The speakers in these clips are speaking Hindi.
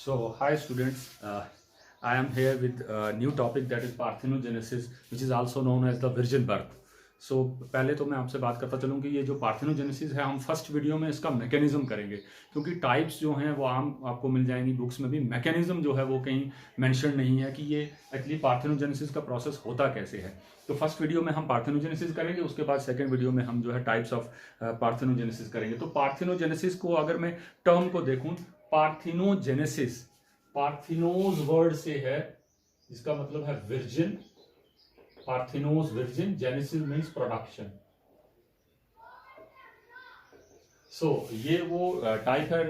So, hi students, I am here with a new topic that is parthenogenesis, which is also known as the virgin birth. So, पहले तो मैं आपसे बात करता चलूँ कि ये जो पार्थेनोजेनेसिस है हम फर्स्ट वीडियो में इसका मैकेनिज्म करेंगे, क्योंकि टाइप्स जो हैं वो आम आपको मिल जाएंगी बुक्स में भी। मैकेनिज्म जो है वो कहीं मेंशन नहीं है कि ये एक्चुअली पार्थेनोजेनेसिस का प्रोसेस होता कैसे है। तो फर्स्ट वीडियो में हम पार्थेनोजेनेसिस करेंगे, उसके बाद सेकंड वीडियो में हम जो है टाइप्स ऑफ पार्थेनोजेनेसिस करेंगे। तो पार्थेनोजेनेसिस को अगर मैं टर्म को देखूँ, पार्थिनोजेनेसिस पार्थिनोज वर्ड से है, जिसका मतलब है विर्जिन। पार्थिनोज विर्जिन, जेनेसिस मीन्स प्रोडक्शन। सो ये वो टाइप है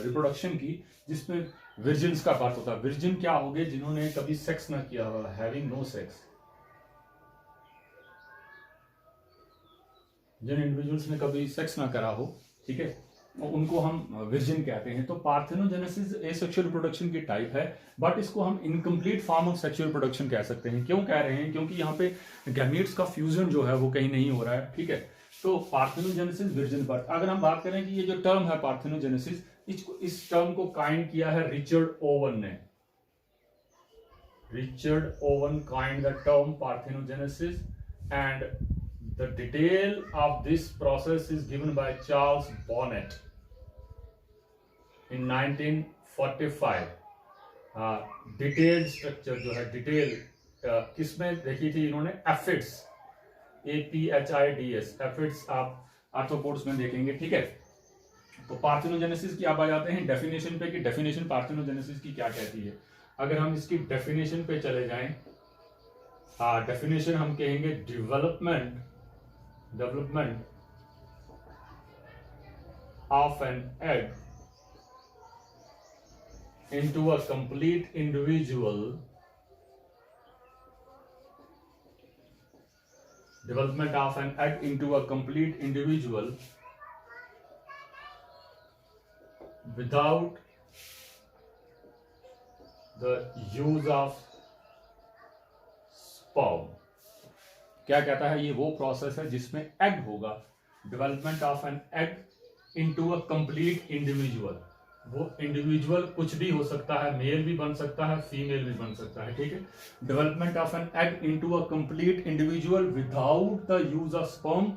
रिप्रोडक्शन की जिसमें विर्जिन्स का पार्ट होता है। विर्जिन क्या हो गए? जिन्होंने कभी सेक्स ना किया हुआ, हैविंग नो सेक्स। जिन इंडिविजुअल्स ने कभी सेक्स ना करा हो, ठीक है, उनको हम विर्जिन कहते हैं। तो पार्थेनोजेनेसिस एसेक्सुअल रिप्रोडक्शन की टाइप है, बट इसको हम incomplete form of sexual reproduction कह सकते हैं। क्यों कह रहे हैं? क्योंकि यहाँ पे गैमीट्स का फ्यूजन जो है वो कहीं नहीं हो रहा है, ठीक है। तो पार्थेनोजेनेसिस, विर्जिन बर्थ। अगर हम बात करें कि ये जो टर्म है पार्थेनोजेनेसिस, इस टर्म को काइंड किया है रिचर्ड ओवन ने। Richard oven kind the term parthenogenesis and the detail of this process is given by Charles Bonnet in 1945। Detail structure जो है, डिटेल किसमें देखी थी इन्होंने? एफिड्स, APHIDS, एफिड्स आप आर्थ्रोपोड्स में देखेंगे, ठीक है। तो पार्थेनोजेनेसिस की आप आ जाते हैं डेफिनेशन पे कि डेफिनेशन पार्थेनोजेनेसिस की क्या कहती है। अगर हम इसकी डेफिनेशन पे चले जाएं, डेफिनेशन हम कहेंगे development of an egg into a complete individual, development of an egg into a complete individual without the use of sperm। क्या कहता है? ये वो प्रोसेस है जिसमें एग होगा, development of an egg into a complete individual. वो इंडिविजुअल कुछ भी हो सकता है, मेल भी बन सकता है, फीमेल भी बन सकता है, ठीक है। Development of an egg into a complete individual without the use of sperm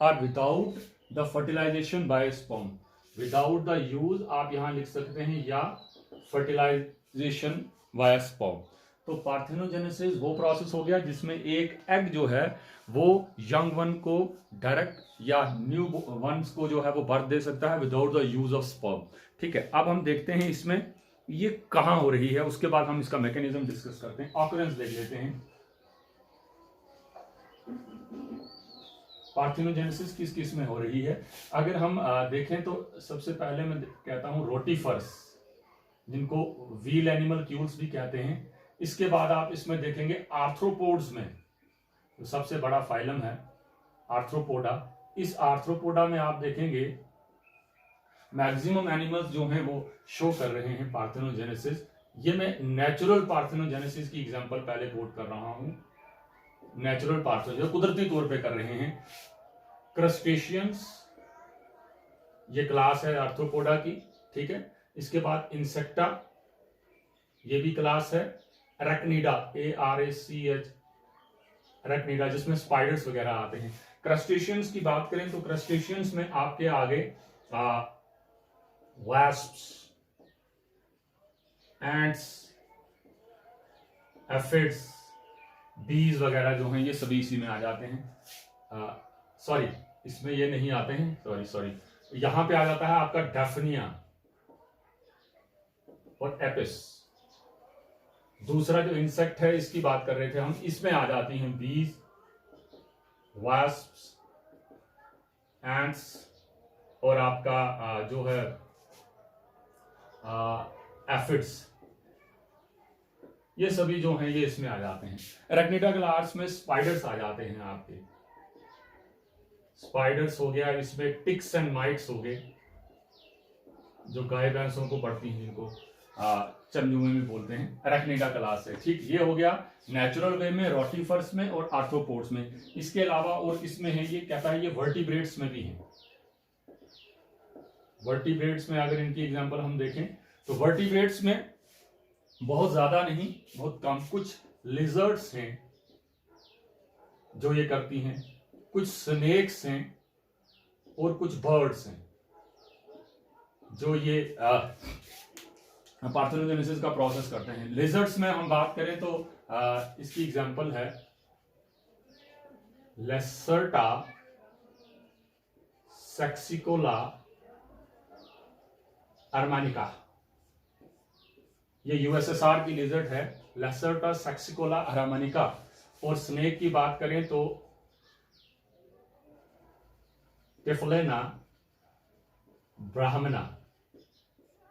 और without the fertilisation by sperm. Without the use आप यहां लिख सकते हैं, या फर्टिलाइजेशन बाय स्पर्म। तो पार्थेनोजेनेसिस वो प्रोसेस हो गया जिसमें एक एग जो है वो यंग वन को डायरेक्ट या न्यू वंस को जो है वो बर्थ दे सकता है without the use of sperm, ठीक है। अब हम देखते हैं इसमें ये कहां हो रही है, उसके बाद हम इसका मैकेनिज्म डिस्कस करते हैं। ऑकरेंस देख लेते हैं। पार्थेनोजेनेसिस किस किस में हो रही है? अगर हम देखें तो सबसे पहले मैं कहता हूं रोटीफर्स, जिनको व्हील एनिमल क्यूल्स भी कहते हैं। इसके बाद आप इसमें देखेंगे आर्थ्रोपोड्स में, तो सबसे बड़ा फाइलम है आर्थ्रोपोडा। इस आर्थ्रोपोडा में आप देखेंगे मैक्सिमम एनिमल्स जो हैं वो शो कर रहे हैं पार्थेनोजेनेसिस। ये मैं नेचुरल पार्थेनोजेनेसिस की एग्जांपल पहले कोट कर रहा हूं। नेचुरल पार्थेनोजेनेसिस कुदरती तौर पे कर रहे हैं। क्रस्टेशियंस, ये क्लास है आर्थ्रोपोडा की, ठीक है। इसके बाद इंसेक्टा, ये भी क्लास है। अरेक्निडा, ARACH, अरेक्निडा, जिसमें स्पाइडर्स वगैरह आते हैं। क्रस्टेशियंस की बात करें तो क्रस्टेशियंस में आपके आगे वैस्प्स, एंट्स, एफिड्स, बीज वगैरह जो हैं ये सभी इसी में आ जाते हैं। सॉरी, इसमें ये नहीं आते हैं, सॉरी, यहां पे आ जाता है आपका डेफनिया और एपिस। दूसरा जो इंसेक्ट है इसकी बात कर रहे थे हम, इसमें आ जाती हैं बीज, वास्प्स, एंट्स और आपका जो है एफिड्स। ये सभी जो हैं ये इसमें आ जाते हैं। अरेक्निडा क्लास में स्पाइडर्स आ जाते हैं आपके। स्पाइडर्स हो गया, इसमें टिक्स एंड माइट्स हो गए, जो गाय भैंसों को पड़ती हैं, इनको चंजुए में बोलते हैं, अरेक्निडा क्लास है, ठीक। ये हो गया नेचुरल वे में, रोटीफर्स में और आर्थ्रोपोड्स में। इसके अलावा और इसमें है, ये कहता है ये वर्टिब्रेट्स में भी है। वर्टिब्रेट्स में अगर इनकी एग्जांपल हम देखें तो वर्टिब्रेट्स में बहुत ज्यादा नहीं, बहुत कम। कुछ लिजर्ड्स हैं जो ये करती हैं, कुछ स्नेक्स हैं और कुछ बर्ड्स हैं जो ये पार्थेनोजेनेसिस का प्रोसेस करते हैं। लिजर्ड्स में हम बात करें तो इसकी एग्जांपल है लेसर्टा सेक्सिकोला अर्मानिका। ये यूएसएसआर की लिजर्ड है, लेसर्टा सेक्सिकोला अर्मानिका। और स्नेक की बात करें तो टिफलेना ब्राह्मणा।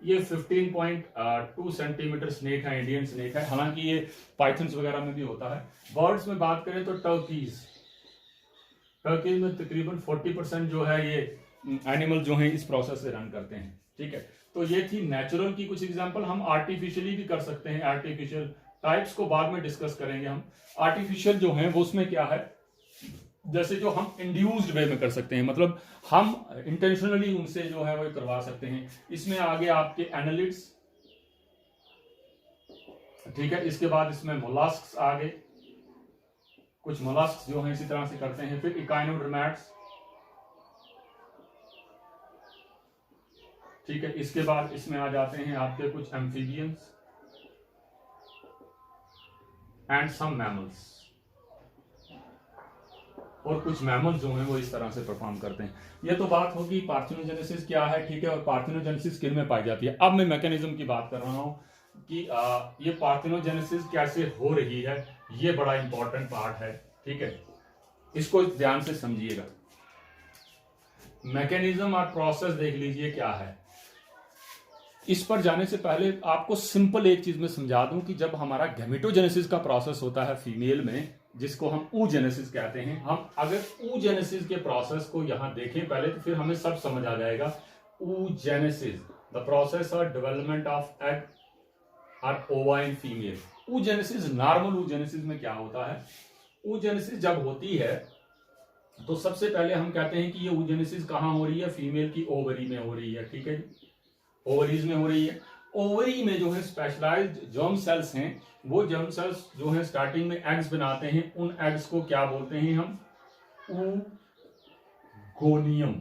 ये 15.2 सेंटीमीटर स्नेक है, इंडियन स्नेक है। हालांकि ये पाइथन्स वगैरह में भी होता है। बर्ड्स में बात करें तो टर्कीज में तकरीबन 40% जो है ये एनिमल जो है इस प्रोसेस से रन करते हैं। ठीक है, तो ये थी नेचुरल की कुछ एग्जांपल। हम आर्टिफिशियली भी कर सकते हैं। आर्टिफिशियल टाइप्स को बाद में डिस्कस करेंगे हम। आर्टिफिशियल जो है वो उसमें क्या है, जैसे जो हम इंड्यूस्ड वे में कर सकते हैं, मतलब हम इंटेंशनली उनसे जो है वो करवा सकते हैं। इसमें आगे आपके एनालिड्स, ठीक है, इसके बाद इसमें मोलास्क्स आ गए। कुछ मोलास्क्स जो है इसी तरह से करते हैं। फिर इकाइनोडर्मैट्स, ठीक है, इसके बाद इसमें आ जाते हैं आपके कुछ एम्फीबियंस एंड सम मैमल्स। और कुछ मैमल्स जो हैं वो इस तरह से परफॉर्म करते हैं। ये तो बात होगी पार्थेनोजेनेसिस क्या है, ठीक है, और पार्थेनोजेनेसिस किन में पाई जाती है। अब मैं मैकेनिज्म की बात कर रहा हूं कि ये पार्थेनोजेनेसिस कैसे हो रही है। ये बड़ा इंपॉर्टेंट पार्ट है, ठीक है, इसको ध्यान से समझिएगा। मैकेनिज्म और प्रोसेस देख लीजिए क्या है। इस पर जाने से पहले आपको सिंपल एक चीज में समझा दूं कि जब हमारा गैमेटोजेनेसिस का प्रोसेस होता है फीमेल में, जिसको हम oogenesis कहते हैं, हम अगर oogenesis के प्रोसेस को यहां देखें पहले तो फिर हमें सब समझ आ जाएगा। oogenesis, द प्रोसेस और डेवलपमेंट ऑफ एग और ओवा in female. oogenesis, normal oogenesis में क्या होता है, oogenesis जब होती है तो सबसे पहले हम कहते हैं कि ये oogenesis कहां हो रही है, फीमेल की ओवरी में हो रही है। ठीक है, ओवरीज में हो रही है। ओवरी में जो है स्पेशलाइज्ड जर्म सेल्स हैं, वो जर्म सेल्स जो है स्टार्टिंग में एग्स बनाते हैं। उन एग्स को क्या बोलते हैं हम, ऊगोनियम।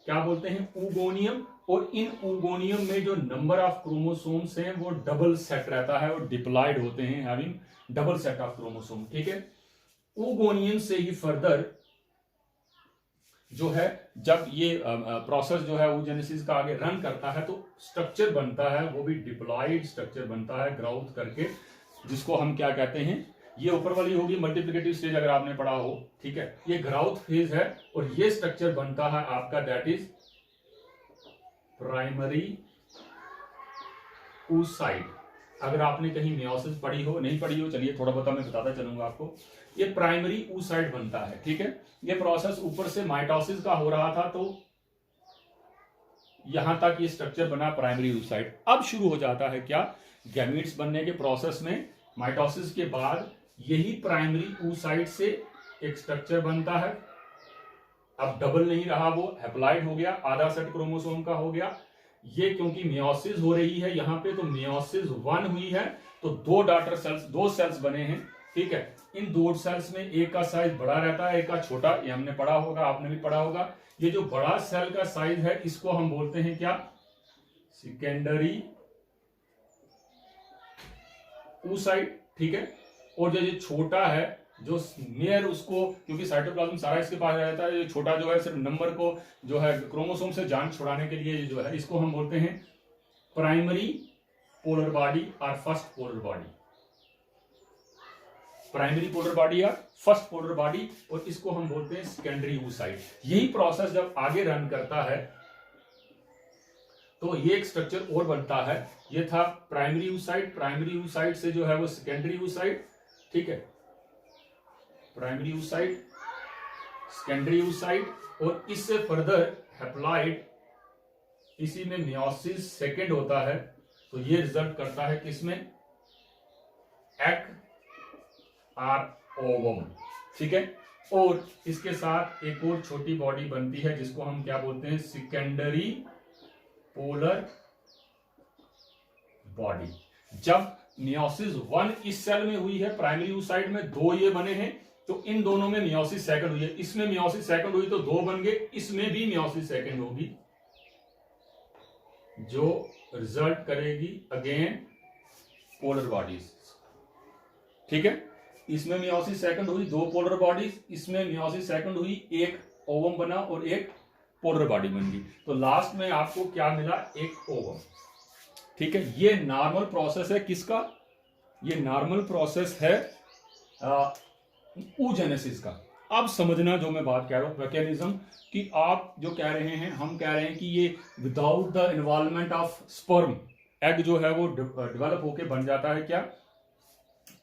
क्या बोलते हैं, ऊगोनियम। और इन ऊगोनियम में जो नंबर ऑफ क्रोमोसोम्स हैं वो डबल सेट रहता है और डिप्लॉयड होते हैं, having double set of chromosome. ठीक है, ऊगोनियम से ही फर्दर जो है जब ये प्रोसेस जो है oogenesis का आगे रन करता है तो स्ट्रक्चर बनता है, वो भी डिप्लॉयड स्ट्रक्चर बनता है ग्रोथ करके, जिसको हम क्या कहते हैं, ये ऊपर वाली होगी मल्टीप्लिकेटिव स्टेज अगर आपने पढ़ा हो। ठीक है, ये ग्रोथ फेज है और ये स्ट्रक्चर बनता है आपका, दैट इज प्राइमरी oocyte। अगर आपने कहीं मियोसिस पढ़ी हो, नहीं पढ़ी हो, चलिए थोड़ा बहुत मैं बताता चलूंगा आपको। ये प्राइमरी oocyte बनता है। ठीक है, ये प्रोसेस ऊपर से माइटोसिस का हो रहा था तो यहां तक ये स्ट्रक्चर बना प्राइमरी oocyte। अब शुरू हो जाता है क्या, गैमीट्स बनने के प्रोसेस में माइटोसिस के बाद यही प्राइमरी oocyte से एक स्ट्रक्चर बनता है। अब डबल नहीं रहा, वो हैप्लॉइड हो गया, आधा सेट क्रोमोसोम का हो गया। ये क्योंकि मियोसिस हो रही है यहां पे, तो मियोसिस 1 हुई है तो दो डॉटर सेल्स, दो सेल्स बने हैं। ठीक है, इन दो सेल्स में एक का साइज बड़ा रहता है, एक का छोटा। ये हमने पढ़ा होगा, आपने भी पढ़ा होगा। ये जो बड़ा सेल का साइज है इसको हम बोलते हैं क्या, सेकेंडरी oocyte। ठीक है, और जो ये छोटा है जो मेयर, उसको क्योंकि साइटोप्लाज्म सारा इसके पास रहता है, ये छोटा जो है सिर्फ नंबर को जो है क्रोमोसोम से जान छुड़ाने के लिए जो है, इसको हम बोलते हैं प्राइमरी पोलर बॉडी और first polar body. Primary polar body या फर्स्ट पोलर बॉडी, और इसको हम बोलते हैं सेकेंडरी oocyte। यही प्रोसेस जब आगे रन करता है तो ये एक स्ट्रक्चर और बनता है। ये था प्राइमरी oocyte, प्राइमरी oocyte से जो है वो सेकेंडरी oocyte। ठीक है, प्राइमरी oocyte, सेकेंडरी oocyte, और इससे फर्दर हैप्लॉइड, इसी में मियोसिस सेकेंड होता है। तो ये रिजल्ट करता है किसमें, एग और ओवम। ठीक है, और इसके साथ एक और छोटी बॉडी बनती है जिसको हम क्या बोलते हैं, सेकेंडरी पोलर बॉडी। जब मियोसिस 1 इस सेल में हुई है, प्राइमरी oocyte में 2 ये बने हैं, तो इन दोनों में मियोसिस सेकंड हुई है। इसमें मियोसिस सेकंड हुई तो 2 बन गए, इसमें भी मियोसिस सेकंड होगी, जो रिजल्ट करेगी अगेन पोलर बॉडीज। ठीक है, इसमें मियोसिस सेकंड हुई 2 पोलर बॉडीज, इसमें मियोसिस सेकंड हुई 1 ओवम बना और 1 पोलर बॉडी बन गई। तो लास्ट में आपको क्या मिला? 1 ओवम। ठीक है, ये नॉर्मल प्रोसेस है किसका? ये नॉर्मल प्रोसेस है oogenesis का। अब समझना जो मैं बात कह रहा हूं मैकेनिज्म, कि आप जो कह रहे हैं, हम कह रहे हैं कि ये without the involvement of sperm egg जो है वो डेवलप होके बन जाता है, क्या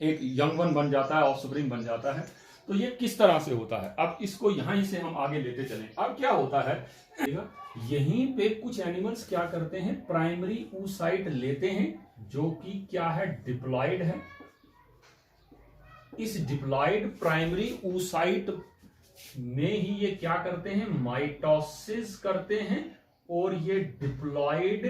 एक यंग वन बन जाता है, ऑफस्प्रिंग बन जाता है। तो ये किस तरह से होता है, अब इसको यहां से हम आगे लेते चलें। अब क्या होता है, यहीं पे कुछ एनिमल्स क्या करते हैं, प्राइमरी oocyte लेते हैं, जो कि क्या है, डिप्लॉयड है। इस डिप्लॉयड प्राइमरी oocyte में ही ये क्या करते हैं, माइटोसिस करते हैं, और ये डिप्लॉयड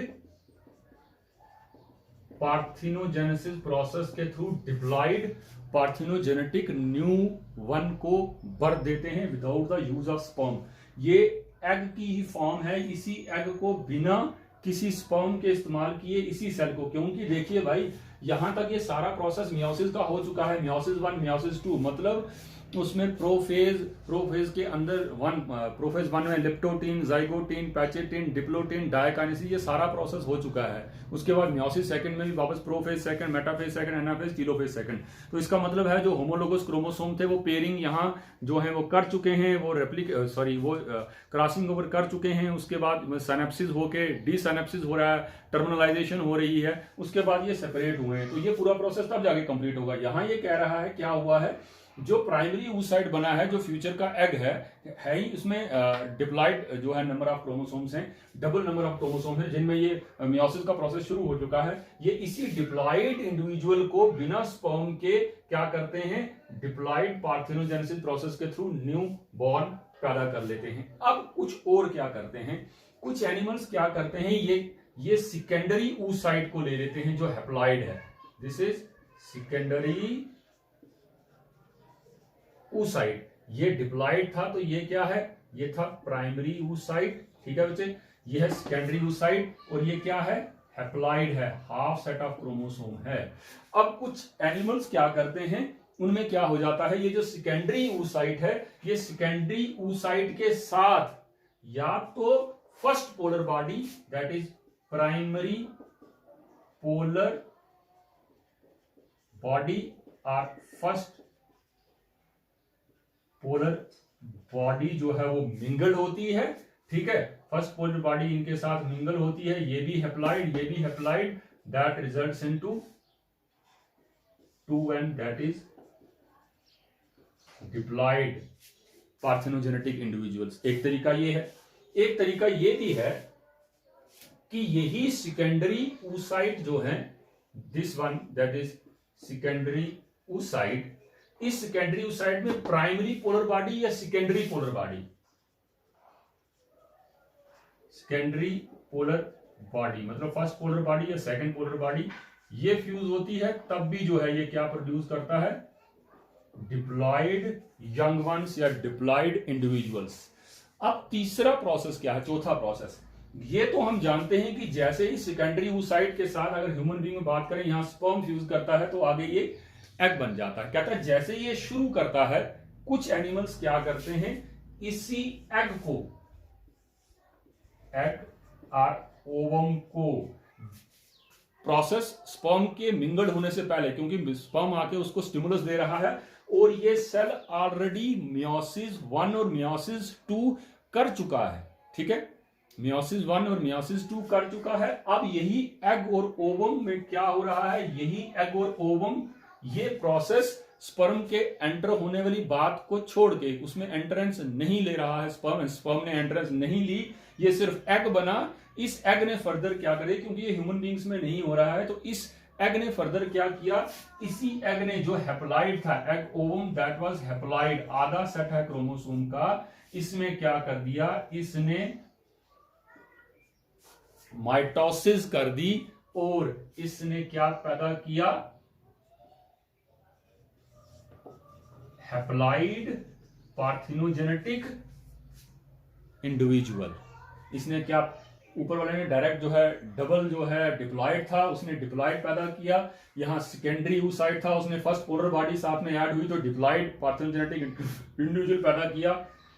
पार्थिनोजेनेसिस प्रोसेस के through diploid parthenogenetic new one को बर्थ देते हैं without the use of sperm. ये एग की ही फॉर्म है, इसी एग को बिना किसी स्पर्म के इस्तेमाल किए इसी सेल को, क्योंकि देखिए भाई यहां तक ये सारा प्रोसेस मियोसिस का हो चुका है, मियोसिस 1 मियोसिस 2, मतलब उसमें प्रोफेज के अंदर प्रोफेज 1 में लिप्टोटीन, जाइगोटीन, पैचेटीन, डिप्लोटीन, डायकाइनेसिस, ये सारा प्रोसेस हो चुका है। उसके बाद मियोसिस सेकंड में भी वापस prophase second, metaphase second, anaphase, telophase second. तो इसका मतलब है जो होमोलोगस क्रोमोसोम थे वो पेयरिंग यहाँ जो है वो कर चुके हैं, वो वो क्रॉसिंग ओवर कर चुके हैं। उसके बाद सिनेप्सिस होके डीसिनेप्सिस हो रहा है, टर्मिनलाइजेशन हो रही है, उसके बाद ये सेपरेट हुए हैं। तो ये पूरा प्रोसेस तब जाके कंप्लीट होगा। यहाँ ये कह रहा है क्या हुआ है, जो प्राइमरी oocyte बना है, जो फ्यूचर का एग है ही, इसमें डिप्लॉयड जो है नंबर ऑफ क्रोमोसोम्स हैं, डबल नंबर ऑफ क्रोमोसोम है, जिनमें ये मियोसिस का प्रोसेस शुरू हो चुका है। ये इसी डिप्लॉयड इंडिविजुअल को बिना स्पर्म के क्या करते हैं, डिप्लॉयड पार्थिनोजेनेसिस प्रोसेस के थ्रू न्यू बॉर्न पैदा कर लेते हैं। अब कुछ और क्या करते हैं, कुछ एनिमल्स क्या करते हैं, ये सेकेंडरी oocyte को ले लेते हैं जो हैप्लॉयड है। This is secondary oocyte। ये डिप्लॉयड था तो ये क्या है, ये था प्राइमरी oocyte। ठीक है बच्चे, ये है सेकेंडरी oocyte, और ये क्या है, हैप्लॉयड है, हाफ सेट ऑफ क्रोमोसोम है। अब कुछ एनिमल्स क्या करते हैं, उनमें क्या हो जाता है, ये जो सेकेंडरी oocyte है, ये सेकेंडरी oocyte के साथ या तो first polar body, that is primary polar body, और फर्स्ट पोलर बॉडी जो है वो मिंगल होती है। ठीक है, फर्स्ट पोलर बॉडी इनके साथ मिंगल होती है, ये भी हैप्लॉयड, ये भी haploid, that results into 2n, that is diploid parthenogenetic individuals. एक तरीका ये है। एक तरीका ये भी है कि यही सेकेंडरी oocyte जो है, this one that is secondary oocyte, इस सेकेंडरी oocyte में प्राइमरी पोलर बॉडी या secondary polar body, secondary polar body मतलब फर्स्ट पोलर बॉडी या सेकंड पोलर बॉडी, ये फ्यूज होती है, तब भी जो है ये क्या प्रोड्यूस करता है, डिप्लॉयड यंग वंस या डिप्लॉयड इंडिविजुअल्स। अब तीसरा प्रोसेस क्या है, चौथा प्रोसेस, ये तो हम जानते हैं कि जैसे ही सेकेंडरी oocyte के साथ अगर ह्यूमन बीइंग में बात करें, यहां स्पर्म फ्यूज करता है तो आगे ये एग बन जाता है। कहता है जैसे ये शुरू करता है, कुछ एनिमल्स क्या करते हैं, इसी एग को, एग और ओवम को, प्रोसेस स्पर्म के मिंगल होने से पहले, क्योंकि स्पर्म आके उसको स्टिमुलस दे रहा है, और ये सेल ऑलरेडी मियोसिस 1 और मियोसिस 2 कर चुका है। ठीक है, मियोसिस 1 और मियोसिस 2 कर चुका है। अब यही एग और ओवम में क्या हो रहा है, यही एग और ओवम, ये प्रोसेस स्पर्म के एंटर होने वाली बात को छोड़ के, उसमें एंट्रेंस नहीं ले रहा है स्पर्म ने एंट्रेंस नहीं ली, ये सिर्फ एग बना। इस एग ने फर्दर क्या करे, क्योंकि ये ह्यूमन बींग्स में नहीं हो रहा है, तो इस एग ने फर्दर क्या किया, इसी एग ने जो हैप्लॉयड था, egg ovum that was haploid, आधा सेट है क्रोमोसोम का, इसमें क्या कर दिया, इसने माइटोसिस कर दी, और इसने क्या पैदा किया, हैप्लॉइड पार्थिनोजेनेटिक इंडिविजुअल। इसने क्या, ऊपर वाले ने डायरेक्ट जो है डबल जो है डिप्लॉइड था, उसने डिप्लॉइड पैदा किया। यहां सेकेंडरी oocyte था, उसने फर्स्ट पोलर बॉडी साथ में ऐड हुई तो डिप्लॉइड पार्थिनोजेनेटिक इंडिविजुअल पैदा किया।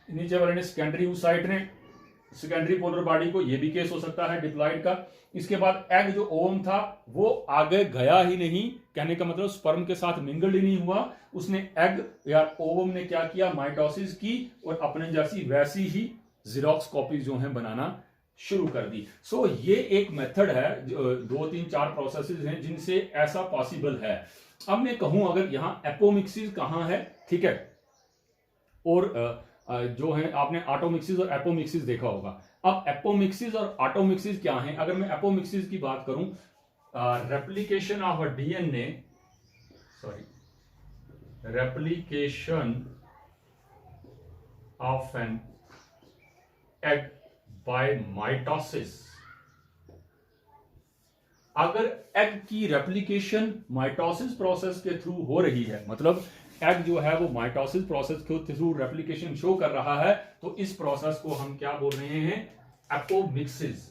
नीचे वाले ने सेकेंडरी oocyte ने सेकेंडरी पोलर बॉडी को, ये भी केस हो सकता है डिप्लॉइड का। इसके बाद एग जो ओवम था वो आगे गया ही नहीं, कहने का मतलब स्पर्म के साथ मिंगल्ड ही नहीं हुआ, उसने एग या ओवम ने क्या किया, माइटोसिस की और अपने जैसी वैसी ही जीरोक्स कॉपी जो है बनाना शुरू कर दी। सो ये एक मेथड है, 2 3 4 प्रोसेसेस हैं जिनसे ऐसा पॉसिबल है। अब मैं कहूं अगर यहां एपोमिक्सिस कहां है, ठीक है, और जो है आपने ऑटोमिक्सिस और एपोमिक्सिस देखा होगा। अब एपोमिक्सिस और ऑटोमिक्सिस क्या है? अगर मैं एपोमिक्सिस की बात करूं, replication of a DNA, replication of an egg by mitosis. अगर एग की रेप्लिकेशन माइटोसिस प्रोसेस के थ्रू हो रही है, मतलब एग जो है वो माइटोसिस प्रोसेस के थ्रू रेप्लिकेशन शो कर रहा है, तो इस प्रोसेस को हम क्या बोल रहे हैं, एपोमिक्सिस।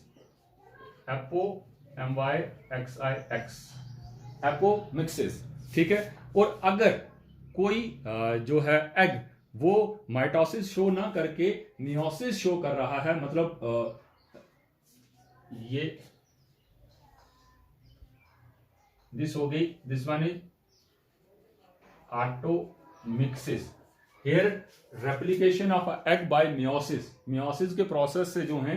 MYXIX, एपोमिक्सिस, ठीक है। और अगर कोई जो है एग वो माइटोसिस शो ना करके मियोसिस शो कर रहा है, मतलब ये दिस हो गई, this one is automixis. Here replication of egg by meiosis. Meiosis के प्रोसेस से जो है,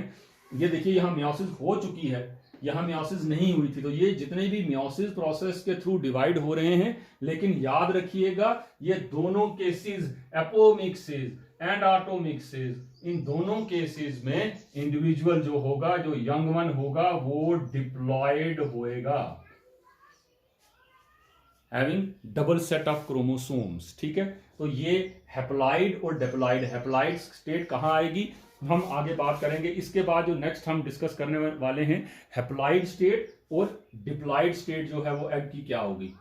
ये देखिए यहां मियोसिस हो चुकी है, यहां मियोसिस नहीं हुई थी, तो ये जितने भी मियोसिस प्रोसेस के थ्रू डिवाइड हो रहे हैं, लेकिन याद रखिएगा ये दोनों केसेस, एपोमिक्सिस एंड ऑटोमिक्सिस, इन दोनों केसेस में इंडिविजुअल जो होगा, जो यंग वन होगा, वो डिप्लॉयड होएगा, having double set of chromosomes, ठीक है। तो ये हैप्लॉइड और डिप्लॉयड, हैप्लॉइड स्टेट कहां आएगी हम आगे बात करेंगे। इसके बाद जो नेक्स्ट हम डिस्कस करने वाले हैं, हैप्लॉइड स्टेट और डिप्लॉयड स्टेट जो है वो एग की क्या होगी,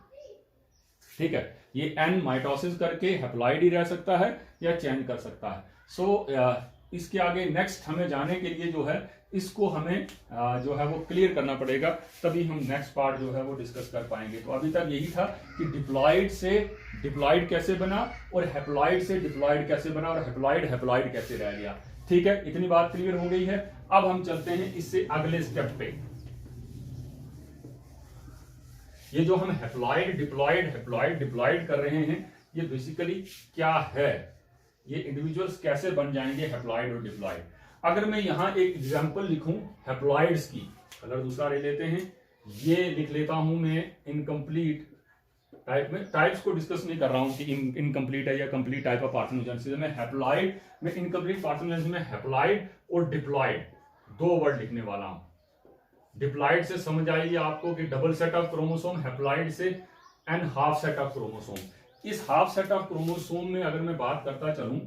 ठीक है। ये एन माइटोसिस करके हैप्लॉइड ही रह सकता है या चेंज कर सकता है। सो इसके आगे नेक्स्ट हमें जाने के लिए जो है इसको हमें जो है वो क्लियर करना पड़ेगा, तभी हम नेक्स्ट पार्ट जो है वो डिस्कस कर पाएंगे। तो अभी तक यही था कि डिप्लॉयड से डिप्लॉयड कैसे बना और हैप्लॉइड से डिप्लॉयड कैसे बना और हैप्लॉइड कैसे रह गया, ठीक है। इतनी बात क्लियर हो गई है। अब हम चलते हैं इससे अगले स्टेप पे। ये जो हम हैप्लॉइड डिप्लॉयड कर रहे हैं, ये बेसिकली क्या है, ये इंडिविजुअल्स कैसे बन जाएंगे हैप्लॉइड और डिप्लॉयड। अगर मैं यहां एक एग्जांपल लिखूं हैप्लॉइड्स की, कलर दूसरा ले लेते हैं, ये लिख लेता हूं मैं इनकम्प्लीट टाइप में। टाइप्स को डिस्कस नहीं कर रहा हूं कि इनकम्प्लीट है या कंप्लीट टाइप ऑफ पार्थेनोजेनेसिस में। हैप्लॉइड में इनकम्प्लीट पार्थेनोजेनेसिस में हैप्लॉइड और डिप्लॉयड दो वर्ड लिखने वाला हूं। डिप्लॉयड से समझ आएगी आपको कि double set of chromosome, haploid से and half set of chromosome. इस हाफ सेट ऑफ क्रोमोसोम में अगर मैं बात करता चलूं,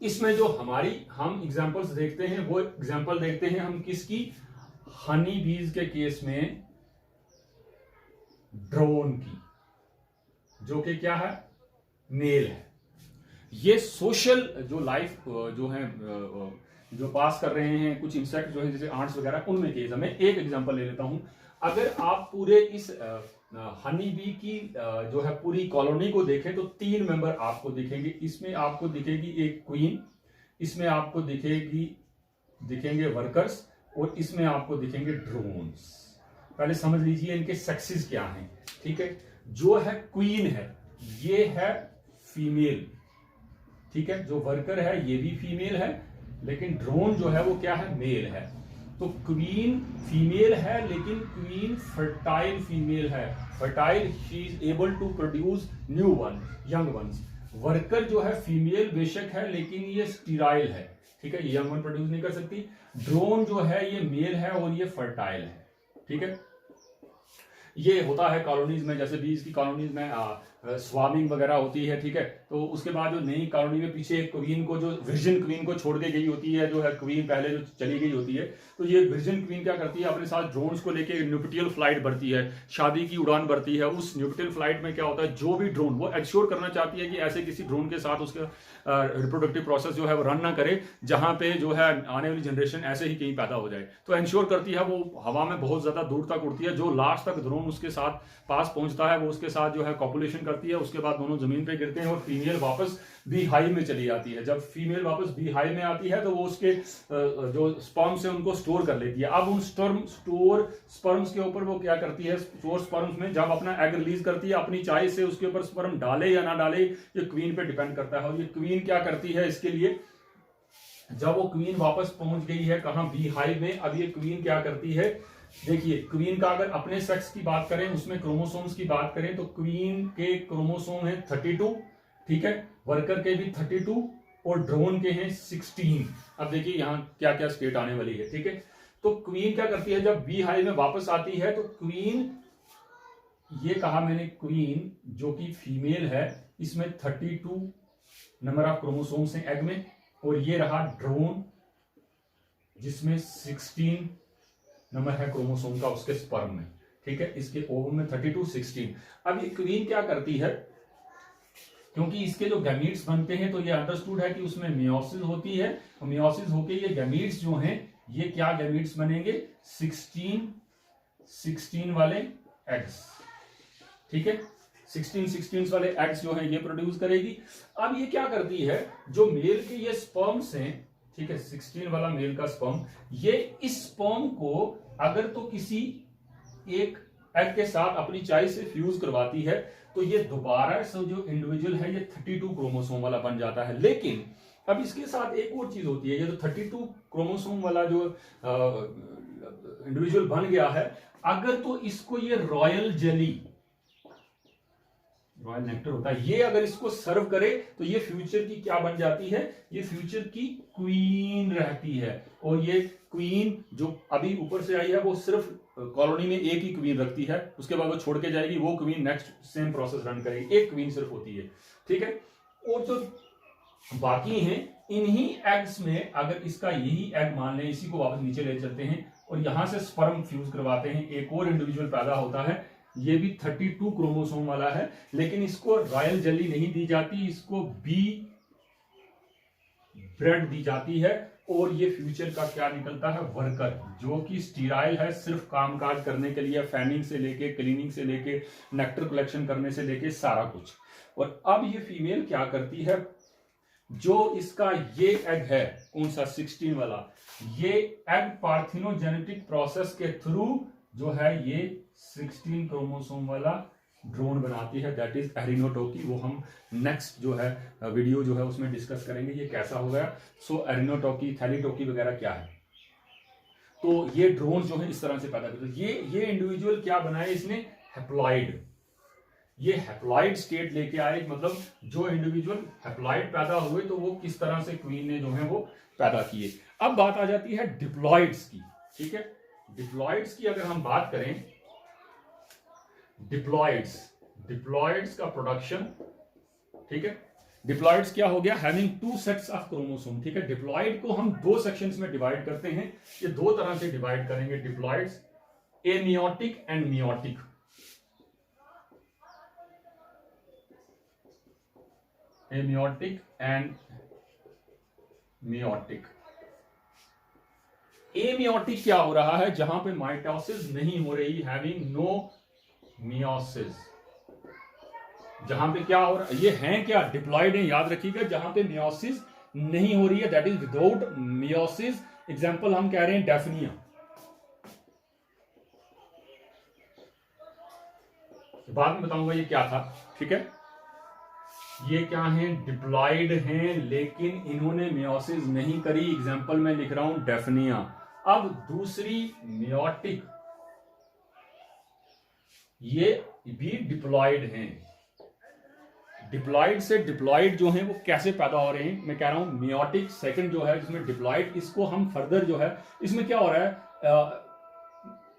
इसमें जो हम एग्जांपल्स देखते हैं, वो एग्जांपल देखते हैं हम किसकी, हनी बीज के केस में ड्रोन की, जो कि क्या है, मेल है। ये सोशल जो लाइफ जो है जो पास कर रहे हैं, कुछ इंसेक्ट जो है जैसे आंट्स वगैरह, उनमें केस है। मैं एक एग्जांपल ले लेता हूं। अगर आप पूरे इस हनी बी की जो है पूरी कॉलोनी को देखें तो 3 मेंबर आपको दिखेंगे। इसमें आपको दिखेगी एक क्वीन, इसमें आपको दिखेंगे वर्कर्स, और इसमें आपको दिखेंगे ड्रोन्स। पहले समझ लीजिए इनके सेक्सेस क्या हैं, ठीक है। जो है क्वीन है, ये है फीमेल, ठीक है। जो वर्कर है ये भी फीमेल है, लेकिन ड्रोन जो है वो क्या है, मेल है। तो क्वीन फीमेल है, लेकिन क्वीन फर्टाइल फीमेल है। Fertile, she is able to produce new one, young ones. Worker जो है फीमेल बेशक है, लेकिन ये स्टीराइल है, ठीक है, ये यंग वन प्रोड्यूस नहीं कर सकती। ड्रोन जो है ये मेल है और ये फर्टाइल है, ठीक है। ये होता है कॉलोनीज में, जैसे बीज की कॉलोनीज में स्वार्मिंग वगैरह होती है, ठीक है। तो उसके बाद जो नई कॉलोनी में पीछे क्वीन को, जो वर्जिन क्वीन को छोड़ के गई होती है, जो है क्वीन पहले जो चली गई होती है, तो ये वर्जिन क्वीन क्या करती है, अपने साथ ड्रोन्स को लेके न्यूपिटियल फ्लाइट भरती है, शादी की उड़ान भरती है। उस न्यूपिटियल फ्लाइट में क्या होता है, जो भी ड्रोन, वो एक्श्योर करना चाहती है कि ऐसे किसी ड्रोन के साथ उसका रिप्रोडक्टिव प्रोसेस जो है वो रन ना करे, जहां पे जो है आने वाली जनरेशन ऐसे ही कहीं पैदा हो जाए। तो इंश्योर करती है, वो हवा में बहुत ज्यादा दूर तक उड़ती है, जो लास्ट तक ड्रोन उसके साथ पास पहुंचता है, वो उसके साथ जो है कॉपुलेशन करती है। उसके बाद दोनों जमीन पे गिरते हैं और फीमेल वापस बी हाई में चली जाती है। जब फीमेल वापस बी हाई में आती है तो वो उसके जो स्पर्म से उनको स्टोर कर लेती है। अब उन स्टोर स्पर्म्स के ऊपर वो क्या करती है, स्टोर स्पर्म्स में जब अपना एग रिलीज करती है, अपनी चॉइस से उसके ऊपर स्पर्म डाले या ना डाले, ये क्वीन पे डिपेंड करता है। और ये क्वीन क्या करती है, इसके लिए जब वो क्वीन वापस पहुंच गई है कहां, बी हाई में, अब ये क्वीन क्या करती है, देखिए क्वीन का अगर अपने सेक्स की बात करें, उसमें क्रोमोसोम्स की बात करें, तो क्वीन के क्रोमोसोम है 32, ठीक है, वर्कर के भी 32 और ड्रोन के हैं 16। अब देखिए यहां क्या क्या स्टेट आने वाली है, ठीक है। तो क्वीन क्या करती है, जब बी हाई में वापस आती है तो क्वीन, ये कहा मैंने, क्वीन जो कि फीमेल है, इसमें 32 नंबर ऑफ क्रोमोसोम्स हैं एग में, और ये रहा ड्रोन जिसमें 16 नंबर है क्रोमोसोम का उसके स्पर्म में, ठीक है। इसके ओवम में 32, 16। अब ये क्वीन क्या करती है, क्योंकि इसके जो गैमीट्स बनते हैं, तो ये अंडरस्टूड है कि उसमें मियोसिस होती है, और मियोसिस होके ये गैमीट्स जो हैं, ये क्या गैमीट्स बनेंगे, 16 वाले एग्स, ठीक है। 16 वाले एग्स जो है ये प्रोड्यूस करेगी। अब ये क्या करती है, जो मेल के ये स्पर्म्स हैं, ठीक है, 16 वाला मेल का स्पर्म, ये इस स्पर्म को अगर तो किसी एक एग के साथ अपनी चॉइस से फ्यूज करवाती है, तो ये दोबारा से जो इंडिविजुअल है ये 32 क्रोमोसोम वाला बन जाता है। लेकिन अब इसके साथ एक और चीज होती है, ये जो 32 क्रोमोसोम वाला जो इंडिविजुअल बन गया है, अगर तो इसको ये रॉयल जेली, रॉयल नेक्टर होता है, ये अगर इसको सर्व करे तो ये फ्यूचर की क्या बन जाती है, ये फ्यूचर की क्वीन रहती है। और ये क्वीन जो अभी ऊपर से आई है, वो सिर्फ कॉलोनी में एक ही क्वीन रखती है, उसके बाद वो छोड़ के जाएगी, वो queen next same process run करेगी, एक क्वीन सिर्फ होती है, ठीक है। और जो बाकी हैं, इन्हीं एग्स में अगर इसका यही एग मान लें, इसी को वापस नीचे ले चलते हैं और यहां से स्पर्म फ्यूज करवाते हैं, एक और इंडिविजुअल पैदा होता है, ये भी 32 क्रोमोसोम वाला है, लेकिन इसको रॉयल जेली नहीं दी जाती, इसको बी ब्रेड दी जाती है। और ये फ्यूचर का क्या निकलता है, वर्कर, जो कि स्टीराइल है, सिर्फ कामकाज करने के लिए, फैनिंग से लेके, क्लीनिंग से लेके, नेक्टर कलेक्शन करने से लेके सारा कुछ। और अब ये फीमेल क्या करती है, जो इसका ये एग है, कौन सा 16 वाला, ये एग पार्थिनोजेनेटिक प्रोसेस के थ्रू जो है ये 16 क्रोमोसोम वाला ड्रोन बनाती है, दैट इज एरिनोटोकी। वो हम नेक्स्ट जो है वीडियो जो है उसमें डिस्कस करेंगे ये कैसा हो गया। सो एरिनोटोकी, थैलीटोकी वगैरह क्या है। तो ये ड्रोन जो है इस तरह से पैदा करते हैं। ये इंडिविजुअल क्या बनाया इसने, हैप्लॉइड, ये हैप्लॉइड स्टेट लेके आए, मतलब जो इंडिविजुअल हैप्लॉइड पैदा हुए तो वो किस तरह से क्वीन ने जो है वो पैदा किए। अब बात आ जाती है डिप्लॉइड्स की, ठीक है। डिप्लॉइड्स की अगर हम बात करें, डिप्लॉइड्स का प्रोडक्शन, ठीक है। डिप्लॉइड्स क्या हो गया, हैविंग 2 सेट्स ऑफ क्रोमोसोम, ठीक है। डिप्लॉइड को हम 2 सेक्शंस में डिवाइड करते हैं, ये 2 तरह से डिवाइड करेंगे diploids, ameiotic and meiotic. Ameiotic and meiotic. Ameiotic क्या हो रहा है, जहां पे माइटोसिस नहीं हो रही, हैविंग नो मियोसिस, जहां पे क्या हो रहा है, ये हैं क्या, डिप्लॉइड है, याद रखिएगा, जहां पे मियोसिस नहीं हो रही है, that is without meiosis. Example हम कह रहे हैं डेफनिया, बाद में बताऊंगा ये क्या था, ठीक है। ये क्या हैं, डिप्लॉइड हैं, लेकिन इन्होंने मियोसिस नहीं करी, एग्जांपल मैं लिख रहा हूं डेफनिया। अब दूसरी मियोटिक, ये भी डिप्लॉइड हैं। डिप्लॉइड से डिप्लॉइड जो हैं वो कैसे पैदा हो रहे हैं, मैं कह रहा हूं मियोटिक सेकंड जो है जिसमें डिप्लॉइड, इसको हम फर्दर जो है, इसमें क्या हो रहा है,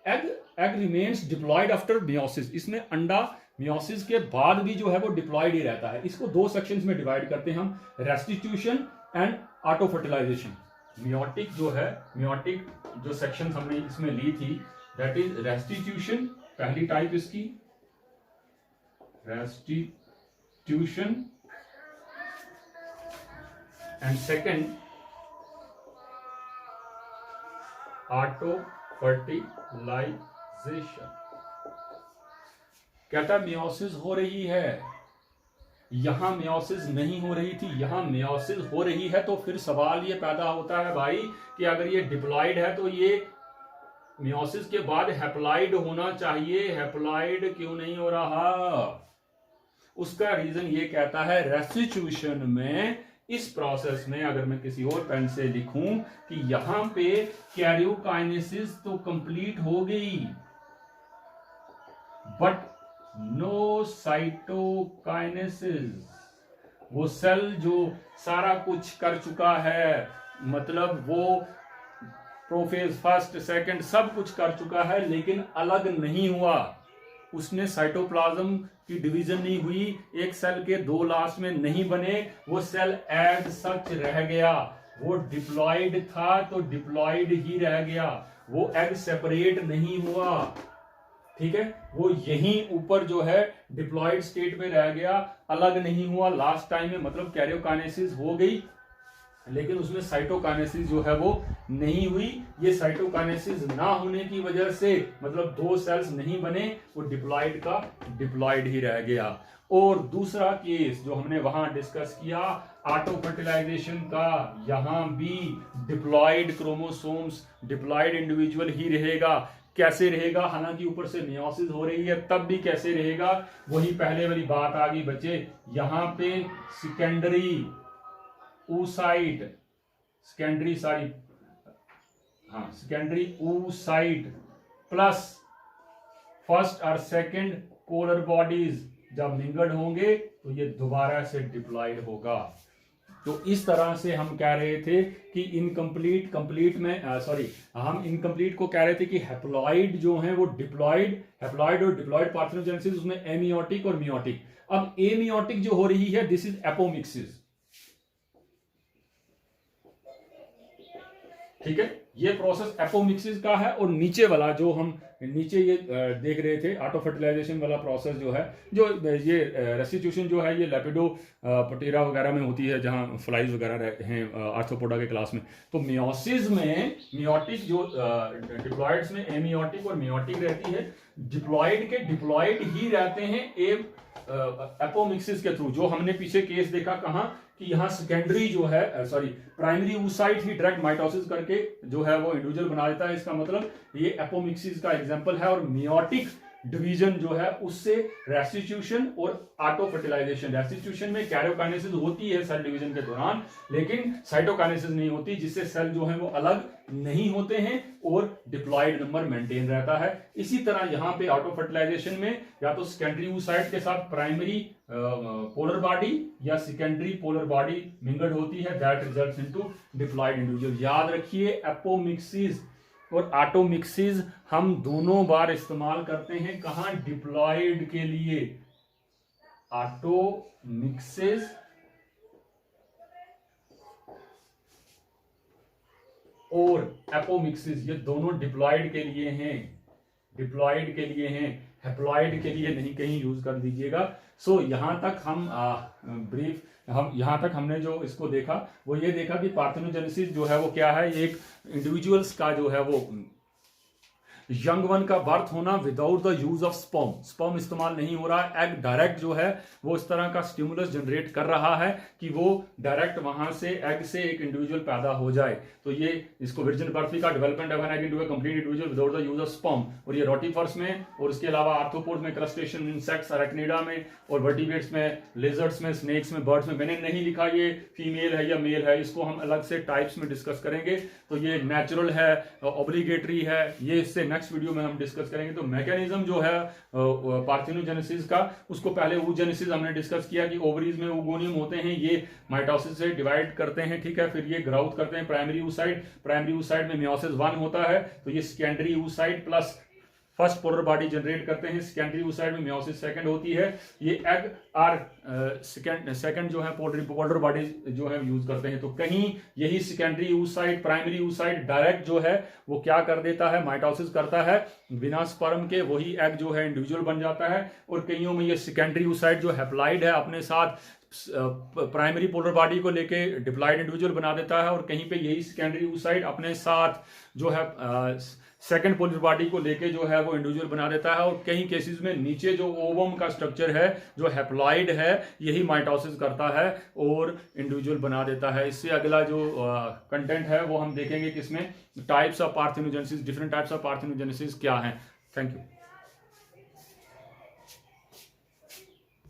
egg egg remains diploid after meiosis, इसमें अंडा मियोसिस के बाद भी जो है वो डिप्लॉयड ही रहता है। इसको दो सेक्शंस में डिवाइड करते हैं हम, restitution and auto fertilization. Meiotic जो है, मियोटिक जो सेक्शन हमने इसमें ली थी, दैट इज रेस्टिट्यूशन, पहली टाइप इसकी restitution, and second auto fertilization. कहता मियोसिस हो रही है, यहां मियोसिस नहीं हो रही थी, यहां मियोसिस हो रही है। तो फिर सवाल ये पैदा होता है भाई कि अगर ये डिप्लॉयड है तो ये मियोसिस के बाद हैप्लॉयड होना चाहिए, हैप्लॉयड क्यों नहीं हो रहा? उसका रीजन ये कहता है रेस्टिट्यूशन में, इस प्रोसेस में अगर मैं किसी और पेन से लिखूं कि यहां पे कैरियोकाइनेसिस तो कंप्लीट हो गई, बट नो साइटोकाइनेसिस। वो सेल जो सारा कुछ कर चुका है, मतलब वो प्रोफेज फर्स्ट सेकंड सब कुछ कर चुका है, लेकिन अलग नहीं हुआ, उसने साइटोप्लाज्म की डिवीजन नहीं हुई, एक सेल के दो लास्ट में नहीं बने, वो सेल एज सच रह गया। वो डिप्लॉयड था तो डिप्लॉयड ही रह गया, वो एग सेपरेट नहीं हुआ, ठीक है, वो यहीं ऊपर जो है डिप्लॉयड स्टेट में रह गया, अलग नहीं हुआ लास्ट टाइम में। मतलब कैरियोकाइनेसिस हो गई लेकिन उसमें साइटोकाइनेसिस जो है वो नहीं हुई। ये साइटोकाइनेसिस ना होने की वजह से, मतलब दो सेल्स नहीं बने, वो डिप्लॉयड का डिप्लॉयड ही रह गया। और दूसरा केस जो हमने वहां डिस्कस किया ऑटो फर्टिलाइजेशन का, यहां भी डिप्लॉयड क्रोमोसोम्स, डिप्लॉयड इंडिविजुअल ही रहेगा। कैसे रहेगा? हालांकि ऊपर से मियोसिस हो रही है, तब भी कैसे रहेगा? वही पहले वाली बात आ गई बच्चे, यहां पे secondary oocyte, secondary oocyte plus first और सेकंड पोलर बॉडीज जब मिंगल्ड होंगे तो ये दोबारा से डिप्लॉयड होगा। तो इस तरह से हम कह रहे थे कि इनकम्प्लीट, कंप्लीट में हम इनकम्प्लीट को कह रहे थे कि हैप्लॉइड जो है वो डिप्लॉयड, हैप्लॉइड और डिप्लॉयड पार्थेनोजेनेसिस, उसमें एमियोटिक और मियोटिक। अब एमियोटिक जो हो रही है, दिस इज एपोमिक्सिस, ठीक है, ये प्रोसेस एपोमिक्सिस का है। और नीचे वाला जो हम नीचे ये देख रहे थे ऑटो फर्टिलाइजेशन वाला प्रोसेस जो है, जो ये रेस्टिट्यूशन जो है, ये लेपिडो पटेरा वगैरह में होती है, जहां फ्लाइज वगैरह हैं आर्थ्रोपोडा के क्लास में। तो मियोसिस में मियोटिक जो डिप्लॉयड्स में एमियोटिक और मियोटिक रहती है, डिप्लॉयड के डिप्लॉयड ही रहते हैं एपोमिक्सिस के थ्रू। जो हमने पीछे केस देखा कहां कि यहां सेकेंडरी जो है प्राइमरी oocyte ही डायरेक्ट माइटोसिस करके जो है वो इंडिविजुअल बना देता है। इसका मतलब ये एपोमिक्सिस का एग्जांपल है। और मियोटिक डिवीजन जो है उससे रेस्टिट्यूशन और ऑटो फर्टिलाइजेशन, रेस्टिट्यूशन में कैरियोकाइनेसिस होती है सेल डिवीजन के दौरान, लेकिन साइटोकाइनेसिस नहीं होती, जिससे सेल जो है वो अलग नहीं होते हैं और डिप्लॉयड नंबर मेंटेन रहता है। इसी तरह यहां पे ऑटो फर्टिलाइजेशन में या तो सेकेंडरी oocyte के साथ प्राइमरी पोलर बॉडी या सेकेंडरी पोलर बॉडी मिंगल्ड होती है, that results into diploid individual. याद रखिए, एपोमिक्सिस और ऑटोमिक्सिस हम दोनों बार इस्तेमाल करते हैं। कहां? डिप्लॉयड के लिए ऑटोमिक्सिस और एपोमिक्सिस, ये दोनों डिप्लॉयड के लिए हैं, डिप्लॉयड के लिए हैं, हैप्लॉयड के लिए नहीं, कहीं यूज कर दीजिएगा। सो यहां तक हम यहां तक हमने जो इसको देखा वो ये देखा कि पार्थेनोजेनेसिस जो है वो क्या है, एक इंडिविजुअल्स का जो है वो यंग वन का बर्थ होना without the use of sperm, sperm इस्तेमाल नहीं हो रहा है, एग डायरेक्ट जो है वो इस तरह का स्टिमुलस जनरेट कर रहा है कि वो डायरेक्ट वहां से एग से एक इंडिविजुअल पैदा हो जाए। तो ये इसको विर्जिन बर्थ भी का development of an egg into a complete individual without the use of sperm. और ये रोटिफर्स में और इसके अलावा आर्थ्रोपोड में, क्रस्टेशियन, इंसेक्ट्स, अरेक्निडा में और वर्टिब्रेट्स में, लेजर्ड्स में, स्नेक्स में, बर्ड्स में। मैंने नहीं लिखा ये फीमेल है या मेल है, इसको हम अलग से टाइप्स में डिस्कस करेंगे। तो ये नेचुरल है, ऑब्लिगेटरी है, ये इससे नेक्स्ट वीडियो में हम डिस्कस करेंगे। तो मैकेनिज्म जो है पार्थेनोजेनेसिस का, उसको पहले oogenesis हमने डिस्कस किया कि ओवरीज में oogoनियम होते हैं, ये माइटोसिस से डिवाइड करते हैं, ठीक है, फिर ये ग्राउथ करते हैं प्राइमरी oocyte, प्राइमरी oocyte में मियोसिस 1 होता है, तो ये secondary oocyte plus first polar body generate करते हैं, सेकेंडरी oocyte में मियोसिस सेकंड होती है। ये एग आर सेकंड जो है पोलर बॉडी जो है यूज करते हैं। तो कहीं यही secondary oocyte primary oocyte direct जो है वो क्या कर देता है, माइटोसिस करता है बिना स्पर्म के, वही एग जो है इंडिविजुअल बन जाता है। और कईयों में ये सेकेंडरी oocyte जो हैप्लॉइड है अपने साथ प्राइमरी पोलर बॉडी को लेके डिप्लॉइड इंडिविजुअल बना देता है, और कहीं पे यही सेकेंडरी oocyte अपने साथ जो है सेकंड पोलर बॉडी को लेके जो है वो इंडिविजुअल बना देता है। और कई केसेस में नीचे जो ओवम का स्ट्रक्चर है जो हैप्लॉइड है यही माइटोसिस करता है और इंडिविजुअल बना देता है। इससे अगला जो कंटेंट है वो हम देखेंगे कि इसमें types of parthenogenesis, different types of parthenogenesis क्या हैं। Thank you.